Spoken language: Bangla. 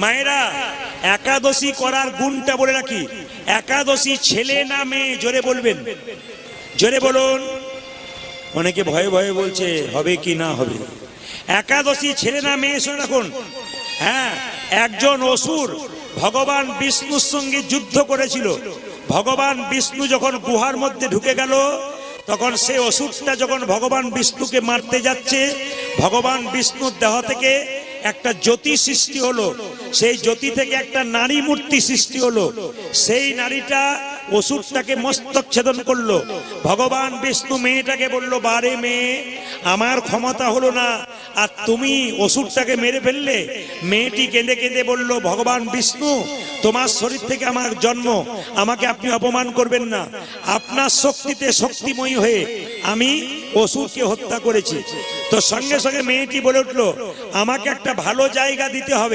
মায়েরা একাদশী করার গুণটা বলে রাখি। একাদশী ছেলে না মেয়ে? জোরে বলবেন, জোরে বলুন। অনেকে ভয়ে ভয়ে বলছে হবে কি না হবে। একাদশী ছেলে না মেয়ে? শুনে রাখুন। হ্যাঁ, একজন অসুর ভগবান বিষ্ণুর সঙ্গে যুদ্ধ করেছিল। ভগবান বিষ্ণু যখন গুহার মধ্যে ঢুকে গেল, তখন সে অসুরটা যখন ভগবান বিষ্ণুকে মারতে যাচ্ছে, ভগবান বিষ্ণুর দেহ থেকে একটা জ্যোতি সৃষ্টি হলো। সেই জ্যোতি থেকে একটা নারী মূর্তি সৃষ্টি হলো। সেই নারীটা অসুরটাকে মস্তক ছেদন করলো। ভগবান বিষ্ণু মেয়েটাকে বললো, বারে মেয়ে, আমার ক্ষমতা হলো না আর তুমি অসুরটাকে মেরে ফেললে। মেয়েটি কেঁদে কেঁদে বলল, ভগবান বিষ্ণু, তোমার শরীর থেকে আমার জন্ম, আমাকে আপনি অপমান করবেন না। আপনার শক্তিতে শক্তিময়ী হয়ে আমি অসুরকে হত্যা করেছি। তো সঙ্গে সঙ্গে মেয়েটি বলে উঠলো, আমাকে একটা ভালো জায়গা দিতে হবে।